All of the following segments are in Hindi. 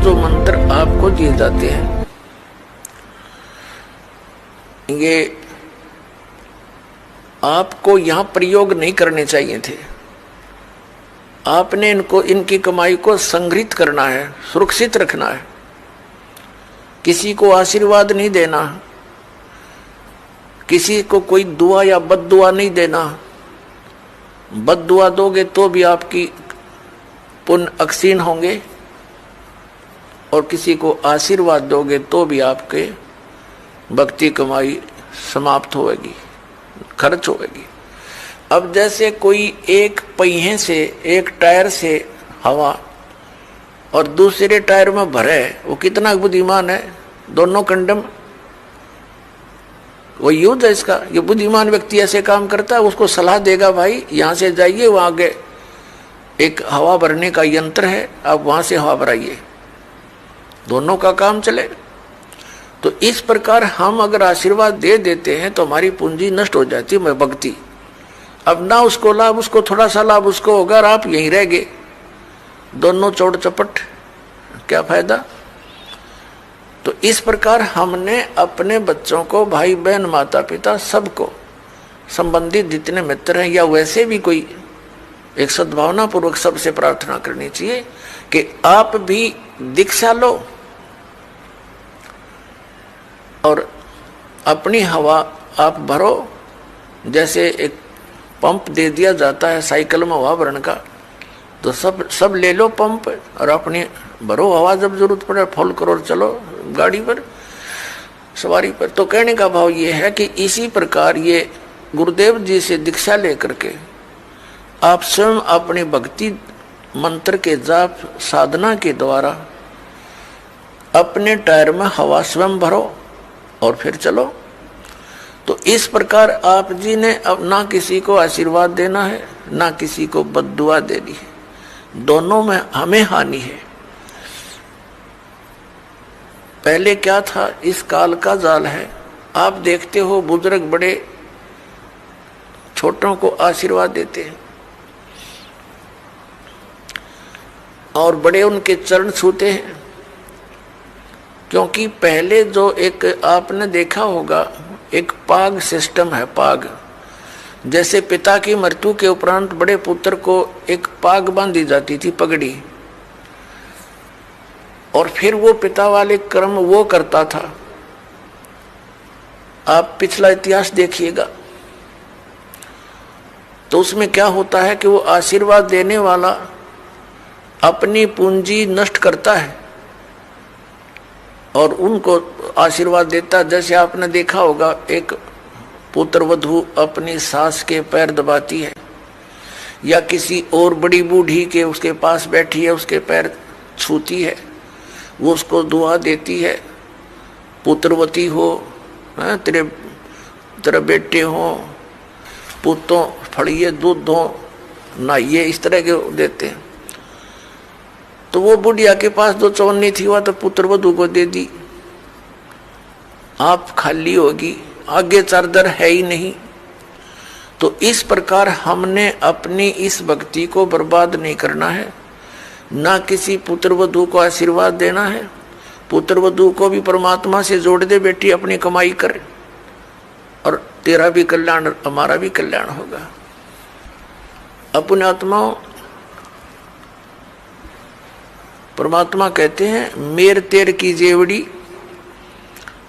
जो मंत्र आपको दिए जाते हैं ये आपको यहां प्रयोग नहीं करने चाहिए थे। आपने इनकी कमाई को संग्रहित करना है, सुरक्षित रखना है। किसी को आशीर्वाद नहीं देना, किसी को कोई दुआ या बद्दुआ नहीं देना। बद्दुआ दोगे तो भी आपकी पुण्य अक्षीण होंगे और किसी को आशीर्वाद दोगे तो भी आपके भक्ति कमाई समाप्त होगी, खर्च होगी। अब जैसे कोई एक पहिए से, एक टायर से हवा और दूसरे टायर में भरे, वो कितना बुद्धिमान है। दोनों कंडम, वो युद्ध है इसका। ये बुद्धिमान व्यक्ति ऐसे काम करता है, उसको सलाह देगा भाई यहां से जाइए, वहां आगे एक हवा भरने का यंत्र है, आप वहां से हवा भराइए, दोनों का काम चले। तो इस प्रकार हम अगर आशीर्वाद दे देते हैं तो हमारी पूंजी नष्ट हो जाती है, भक्ति। अब ना उसको लाभ, उसको थोड़ा सा लाभ उसको होगा और आप यहीं रह गए, दोनों चौड़ चपट, क्या फायदा। तो इस प्रकार हमने अपने बच्चों को, भाई बहन, माता पिता, सबको, संबंधित जितने मित्र हैं या वैसे भी कोई, एक सद्भावना पूर्वक सबसे प्रार्थना करनी चाहिए कि आप भी दीक्षा लो और अपनी हवा आप भरो। जैसे एक पंप दे दिया जाता है साइकिल में हवा भरने का, तो सब ले लो पंप और अपनी भरो हवा, जब जरूरत पड़े फुल करो, चलो गाड़ी पर, सवारी पर। तो कहने का भाव ये है कि इसी प्रकार ये गुरुदेव जी से दीक्षा लेकर के आप स्वयं अपने भक्ति मंत्र के जाप साधना के द्वारा अपने टायर में हवा स्वयं भरो और फिर चलो। तो इस प्रकार आप जी ने अब ना किसी को आशीर्वाद देना है, ना किसी को बद्दुआ देनी है, दोनों में हमें हानि है। पहले क्या था, इस काल का जाल है। आप देखते हो बुजुर्ग बड़े छोटों को आशीर्वाद देते हैं और बड़े उनके चरण छूते हैं, क्योंकि पहले जो एक आपने देखा होगा एक पाग सिस्टम है। पाग जैसे पिता की मृत्यु के उपरांत बड़े पुत्र को एक पाग बांधी जाती थी, पगड़ी, और फिर वो पिता वाले कर्म वो करता था। आप पिछला इतिहास देखिएगा तो उसमें क्या होता है कि वो आशीर्वाद देने वाला अपनी पूंजी नष्ट करता है और उनको आशीर्वाद देता। जैसे आपने देखा होगा एक पुत्र वधू अपनी सास के पैर दबाती है या किसी और बड़ी बूढ़ी के उसके पास बैठी है उसके पैर छूती है, वो उसको दुआ देती है, पुत्रवती हो, तेरे बेटे हो, पुतों फड़िए दूध दो, नहाइए, इस तरह के देते हैं। तो वो बुढ़िया के पास जो चवन्नी थी वह तो पुत्र वधू को दे दी, आप खाली होगी, आगे चारदर है ही नहीं। तो इस प्रकार हमने अपनी इस भक्ति को बर्बाद नहीं करना है, ना किसी पुत्र वधू को आशीर्वाद देना है। पुत्र वधू को भी परमात्मा से जोड़ दे, बेटी अपनी कमाई कर और तेरा भी कल्याण हमारा भी कल्याण होगा। अपने आत्माओं, परमात्मा कहते हैं मेर तेर की जेवड़ी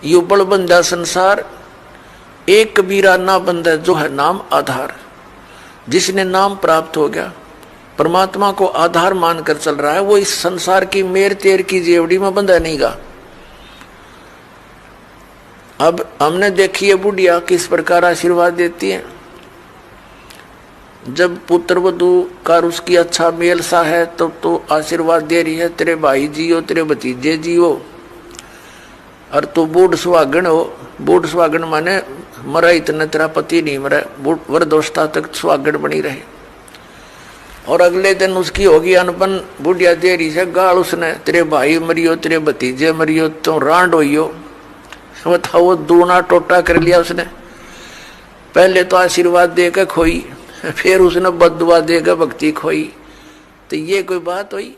यू बड़ बंदा संसार, एक कबीरा ना बंदा जो है नाम आधार। जिसने नाम प्राप्त हो गया, परमात्मा को आधार मानकर चल रहा है, वो इस संसार की मेर तेर की जेवड़ी में बंधा नहीं गा। अब हमने देखी है बुढ़िया किस प्रकार आशीर्वाद देती है। जब पुत्र वधू का उसकी अच्छा मेल सा है तब तो आशीर्वाद दे रही है, तेरे भाई जियो, तेरे भतीजे जियो, और तू बूढ़ सुहागन हो। बूढ़ सुहागन माने मरा इतना तेरा पति नहीं मरा, वृद्धावस्था तक सुहागन बनी रहे। और अगले दिन उसकी होगी अनपन, बुढ़िया दे रही है गाल उसने, तेरे भाई मरियो, तेरे भतीजे मरियो, तो रांड होइयो। बताओ, वो दूना टोटा कर लिया उसने। पहले तो आशीर्वाद देकर खोई, फिर उसने बद्दुआ देकर भक्ति खोई। तो ये कोई बात हुई?